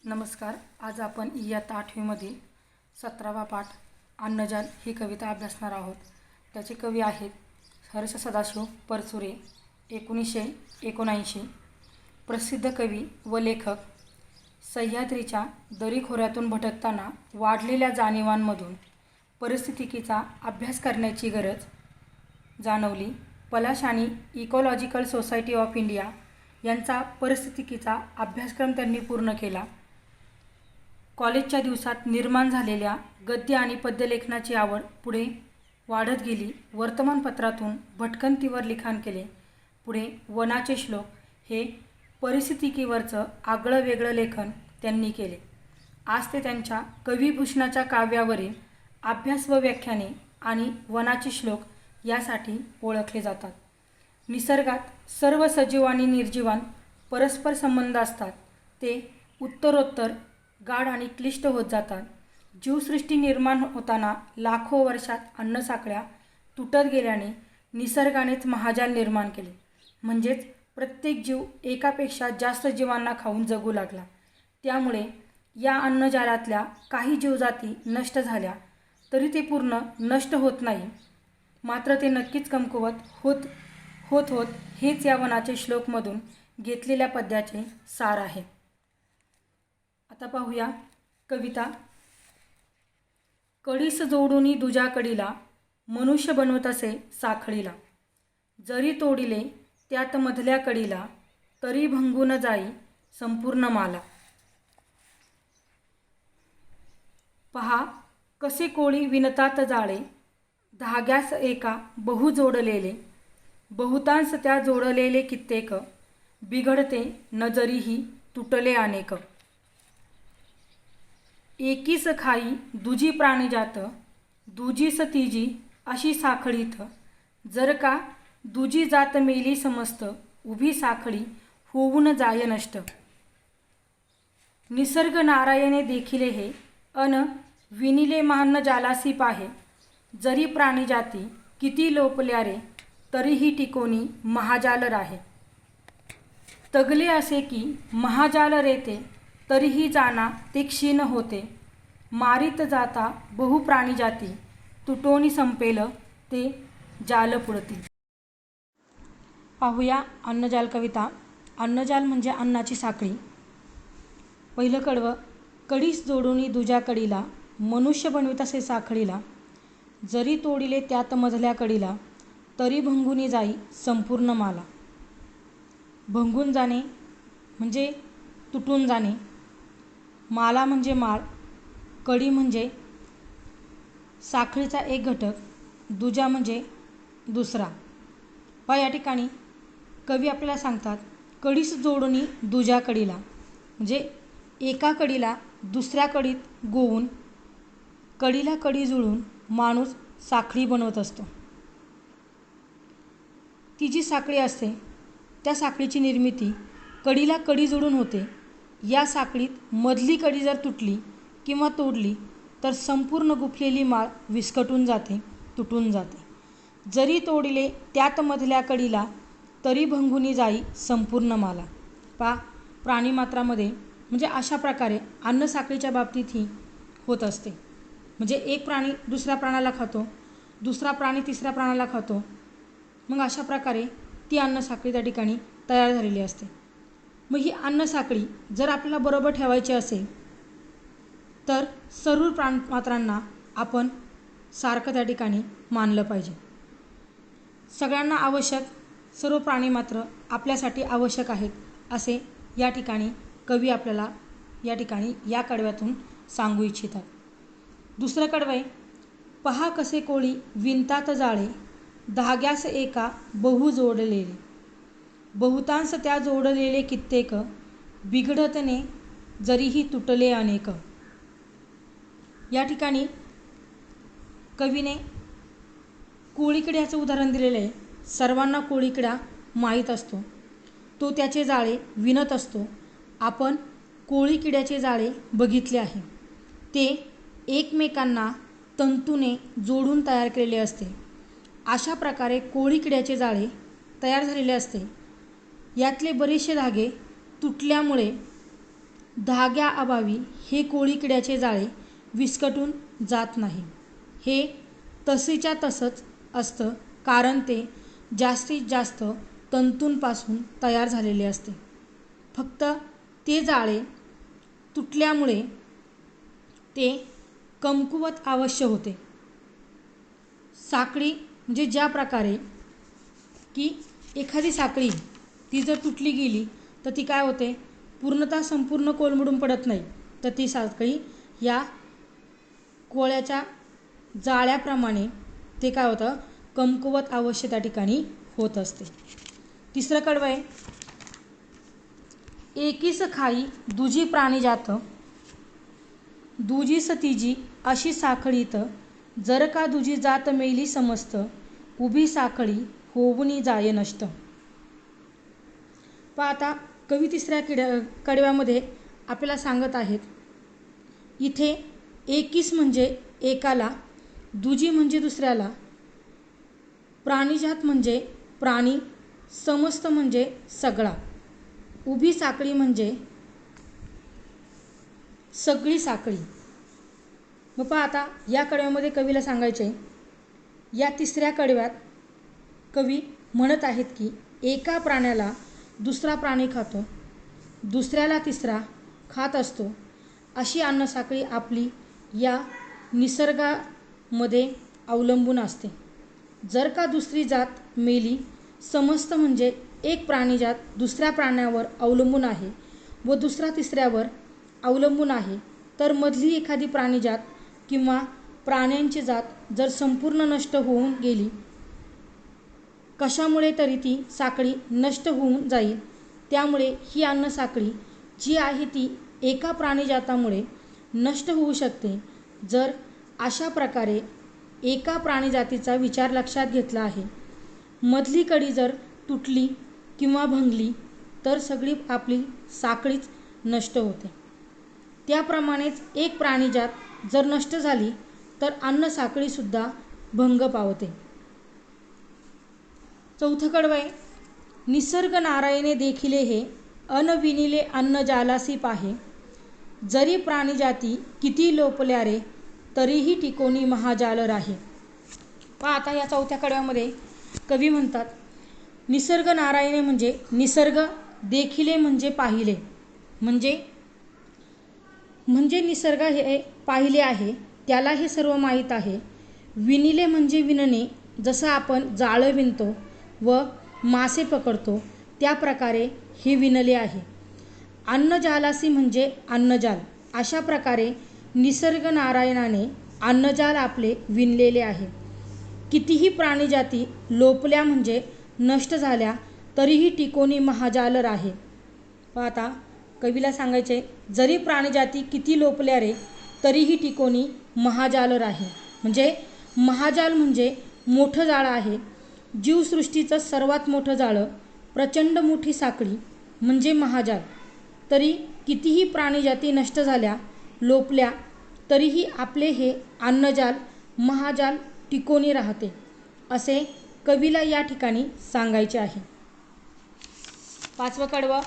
नमस्कार. आज आपण इयत्ता 8वीमधील 17वा पाठ अन्नजाल ही कविता अभ्यासणार आहोत. त्याचे कवी आहेत हर्ष सदाशिव परचुरे, 1979. प्रसिद्ध कवी व लेखक. सह्याद्रीच्या दरीखोऱ्यातून भटकताना वाढलेल्या जाणीवांमधून परिस्थितिकीचा अभ्यास करण्याची गरज जाणवली. पलाश आणि इकॉलॉजिकल सोसायटी ऑफ इंडिया यांचा परिस्थितिकीचा अभ्यासक्रम त्यांनी पूर्ण केला. कॉलेजच्या दिवसात निर्माण झालेल्या गद्य आणि पद्यलेखनाची आवड पुढे वाढत गेली. वर्तमानपत्रातून भटकंतीवर लिखाण केले. पुढे वनाचे श्लोक हे परिस्थितिकीवरचं आगळं वेगळं लेखन त्यांनी केले. आज ते त्यांच्या कविभूषणाच्या काव्यावरील अभ्यास व व्याख्याने आणि वनाचे श्लोक यासाठी ओळखले जातात. निसर्गात सर्व सजीव आणि निर्जीवांत परस्पर संबंध असतात. ते उत्तरोत्तर गाढ आणि क्लिष्ट होत जातात. जीवसृष्टी निर्माण होताना लाखो वर्षात अन्नसाखळ्या तुटत गेल्याने निसर्गानेच महाजाल निर्माण केले. म्हणजेच प्रत्येक जीव एकापेक्षा जास्त जीवांना खाऊन जगू लागला. त्यामुळे या अन्नजालातल्या काही जीवजाती नष्ट झाल्या तरी ते पूर्ण नष्ट होत नाही, मात्र ते नक्कीच कमकुवत होत हेच या वनाचे श्लोकमधून घेतलेल्या पद्याचे सार आहे. आता पाहूया कविता. कडीस जोडूनी दुजा कडीला, मनुष्य बनवत असे साखळीला. जरी तोडिले त्यात मधल्या कडीला, तरी भंगून जाई संपूर्ण माला. पहा कसे कोळी विणतात जाळे, धाग्यास एका बहु जोडलेले. बहुतांश त्या जोडलेले कित्येक, बिघडते नजरीही तुटले अनेक. एकीस खाई दुजी प्राणीजात, दुजीस तिजी अशी साखळीत. जर का दुजी जात मेली समस्त, उभी साखळी होऊन जाय नष्ट. निसर्ग नारायणे देखिले हे, अन विनिले महान जालासी पाहे. जरी प्राणीजाती किती लोपल्या रे, तरीही टिकोनी महाजाल राहे. तगले असे की महाजाल रेते, तरीही जाना ते क्षीण होते. मारित जाता बहु प्राणीजाती, तुटोनी संपेल ते जाल पुढती. पाहूया अन्नजाल कविता. अन्नजाल म्हणजे अन्नाची साखळी. पहिलं कडवं. कडीस जोडूनी दुजा कडीला, मनुष्य बनवित असे साखळीला. जरी तोडिले त्यात मधल्या कडीला, तरी भंगुनी जाई संपूर्ण माला. भंगून जाणे म्हणजे तुटून जाणे. माला म्हणजे माळ. कडी म्हणजे साखळीचा एक घटक. दुजा म्हणजे दुसरा. या ठिकाणी कवी आपल्याला सांगतात कडीस जोडूनी दुजा कडीला, म्हणजे एका कडीला दुसऱ्या कडीत गोवून कडीला कडी जुळून माणूस साखळी बनवत असतो. ती जी साखळी असते त्या साखळीची निर्मिती कडीला कडी जोडून होते. या साखळीत मधली कडी जर तुटली किंवा तोडली तर संपूर्ण गुंफलेली माळ विस्कटून जाते, तुटून जाते. जरी तोडिले त्यात मधल्या कडीला, तरी भंगुनी जाई संपूर्ण माला. प्राणीमात्रामध्ये म्हणजे अशा प्रकारे अन्न साखळीच्या बाबतीत ही होत असते. म्हणजे एक प्राणी दुसऱ्या प्राण्याला खातो, दुसरा प्राणी तिसऱ्या प्राण्याला खातो. मग अशा प्रकारे ती अन्न साखळी त्या ठिकाणी तयार झालेली असते. मग ही अन्न साखळी जर आपल्याला बरोबर ठेवायची असेल तर सर्व प्राणमात्रांना आपण सारखं त्या ठिकाणी मानलं पाहिजे. सगळ्यांना आवश्यक, सर्व प्राणीमात्र आपल्यासाठी आवश्यक आहेत असे या ठिकाणी कवी आपल्याला या ठिकाणी या कडव्यातून सांगू इच्छितात. दुसरं कडवं आहे. पहा कसे कोळी विणतात जाळे, धाग्यास एका बहु जोडलेले. बहुतांश त्या जोडलेले कित्येक, बिघडतने जरीही तुटले अनेक. या ठिकाणी कवीने कोळीकिड्याचं उदाहरण दिलेलं आहे. सर्वांना कोळीकिडा माहीत असतो, तो त्याचे जाळे विणत असतो. आपण कोळीकिड्याचे जाळे बघितले आहे. ते एकमेकांना तंतूने जोडून तयार केलेले असते. अशा प्रकारे कोळीकिड्याचे जाळे तयार झालेले असते. यातले बरेचसे धागे तुटल्यामुळे धाग्याअभावी हे कोळी किड्याचे जाळे विस्कटून जात नाही. हे तसेच्या तसंच असतं, कारण ते जास्तीत जास्त तंतूंपासून तयार झालेले असते. फक्त ते जाळे तुटल्यामुळे ते कमकुवत अवश्य होते. साखळी म्हणजे ज्या प्रकारे की एखादी साखळी ती जर तुटली गेली तर ती काय होते, पूर्णतः संपूर्ण कोलमडून पडत नाही, तर ती साखळी या कोळ्याच्या जाळ्याप्रमाणे ते काय होतं, कमकुवत अवश्य त्या ठिकाणी होत असते. तिसरं कडवं आहे, एकीस खाई दुजी प्राणी जात, दुजीस तिजी अशी साखळीत, जर का दुजी जात मेली समस्त, उभी साखळी होऊनी जाय नष्ट. पहा आता कवी तिसऱ्या कडव्यामध्ये आपल्याला सांगत आहेत, इथे एकीस म्हणजे एकाला, दुजी म्हणजे दुसऱ्याला, प्राणिजात म्हणजे प्राणी, समस्त म्हणजे सगळा, उभी साखळी म्हणजे सगळी साखळी. मग पहा आता या कडव्यामध्ये कवीला सांगायचे, या तिसऱ्या कडव्यात कवी म्हणत आहेत की एका प्राण्याला दुसरा प्राणी खातो, दुसऱ्याला तिसरा खात असतो, अशी अन्नसाखळी आपली या निसर्गामध्ये अवलंबून असते. जर का दुसरी जात मेली समस्त म्हणजे एक प्राणीजात दुसऱ्या प्राण्यावर अवलंबून आहे व दुसरा तिसऱ्यावर अवलंबून आहे, तर मधली एखादी प्राणीजात किंवा प्राण्यांची जात जर संपूर्ण नष्ट होऊन गेली, कशामुळे तरी ती साखळी नष्ट होऊन जाईल. त्यामुळे ही अन्नसाखळी जी आहे ती एका प्राणीजातामुळे नष्ट होऊ शकते. जर अशा प्रकारे एका प्राणीजातीचा विचार लक्षात घेतला आहे, मधली कडी जर तुटली किंवा भंगली तर सगळी आपली साखळीच नष्ट होते. त्याप्रमाणेच एक प्राणीजात जर नष्ट झाली तर अन्नसाखळीसुद्धा भंग पावते. चौथं कडवं आहे, निसर्ग नारायणे देखिले हे, अन विनिले अन्न जालासी पाहे, जरी प्राणीजाती किती लोपल्या रे, तरीही टिकोनी महाजाल राहे. पहा आता या चौथ्या कडव्यामध्ये कवी म्हणतात, निसर्ग नारायणे म्हणजे निसर्ग, देखिले म्हणजे पाहिले, म्हणजे निसर्ग हे पाहिले आहे, त्याला हे सर्व माहीत आहे. विनिले म्हणजे विणणे, जसं आपण जाळं विणतो व मासे पकडतो त्या प्रकारे हे विणले आहे. अन्नजालासी म्हणजे अन्नजाल, अशा प्रकारे निसर्ग नारायणाने अन्नजाल आपले विणलेले आहे. कितीही प्राणीजाती लोपल्या म्हणजे नष्ट झाल्या तरीही टिकोनी महाजाल राहे. आता कवीला सांगायचे, जरी प्राणीजाती किती लोपल्या रे तरीही टिकोनी महाजाल राहे. म्हणजे महाजाल म्हणजे मोठं जाळं आहे. जीवसृष्टीचं सर्वात मोठं जाळं, प्रचंड मोठी साखळी म्हणजे महाजाल. तरी कितीही प्राणीजाती नष्ट झाल्या, लोपल्या, तरीही आपले हे अन्नजाल महाजाल टिकोनी राहते, असे कवीला या ठिकाणी सांगायचे आहे. पाचवं कडवं,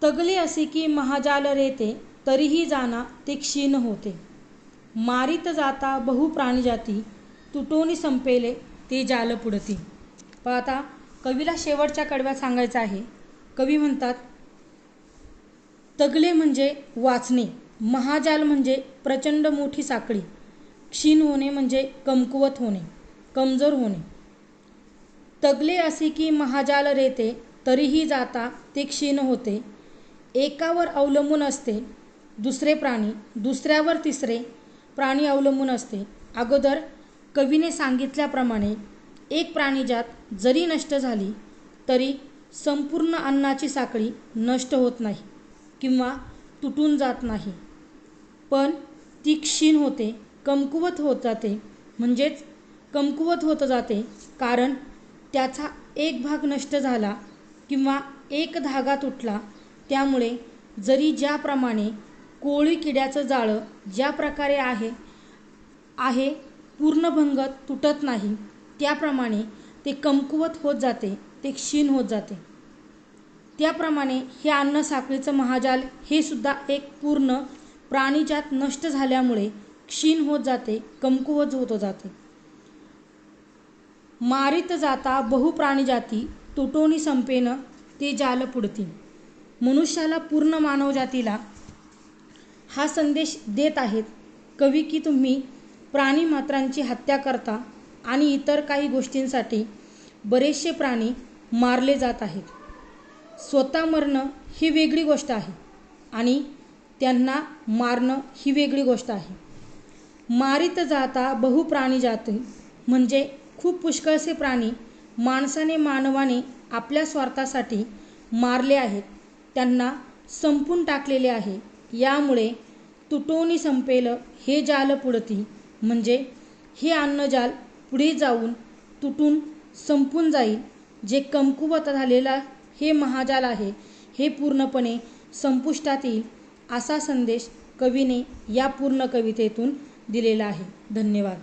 तगले असे की महाजाल रेते, तरीही जाना ते क्षीण होते, मारित जाता बहु प्राणीजाती, तुटोनी संपेले ते जाल पुढती. पण आता कवीला शेवटच्या कडव्यात सांगायचं आहे. कवी म्हणतात, तगले म्हणजे वाचणे, महाजाल म्हणजे प्रचंड मोठी साखळी, क्षीण होणे म्हणजे कमकुवत होणे, कमजोर होणे. तगले असे की महाजाल रेते, तरीही जाता ते क्षीण होते, एकावर अवलंबून असते दुसरे प्राणी, दुसऱ्यावर तिसरे प्राणी अवलंबून असते. अगोदर कवीने सांगितल्याप्रमाणे एक प्राणीजात जरी नष्ट झाली तरी संपूर्ण अन्नाची साखळी नष्ट होत नाही किंवा तुटून जात नाही, पण ती क्षीण होते, कमकुवत होत जाते. म्हणजेच कमकुवत होत जाते कारण त्याचा एक भाग नष्ट झाला किंवा एक धागा तुटला. त्यामुळे जरी ज्याप्रमाणे कोळी किड्याचं जाळं ज्या प्रकारे आहे पूर्णभंग तुटत नाही, त्याप्रमाणे ते कमकुवत होत जाते, ते क्षीण होत जाते. त्याप्रमाणे हे अन्न साखळीचं महाजाल हे सुद्धा एक पूर्ण प्राणीजात नष्ट झाल्यामुळे क्षीण होत जाते, कमकुवत होत जाते. मारित जाता बहु प्राणीजाती तुटोनी संपेन ते जाल पुढती. मनुष्याला, पूर्ण मानवजातीला हा संदेश देत आहेत कवी की तुम्ही प्राणीमात्रांची हत्या करता आणि इतर काही गोष्टींसाठी बरेचसे प्राणी मारले जात आहेत. स्वतः मरणं ही वेगळी गोष्ट आहे आणि त्यांना मारणं ही वेगळी गोष्ट आहे. मारित जाता बहु प्राणीजाती म्हणजे खूप पुष्कळसे प्राणी मानवाने आपल्या स्वार्थासाठी मारले आहेत, त्यांना संपून टाकलेले आहे. यामुळे तुटोनी संपेल हे जाल पुढती म्हणजे हे अन्नजाल पुढे जाऊन तुटून संपून जाईल. जे कमकुवत झालेला हे महाजाल आहे हे पूर्णपणे संपुष्टात येईल, असा संदेश कवीने या पूर्ण कवितेतून दिलेला आहे. धन्यवाद.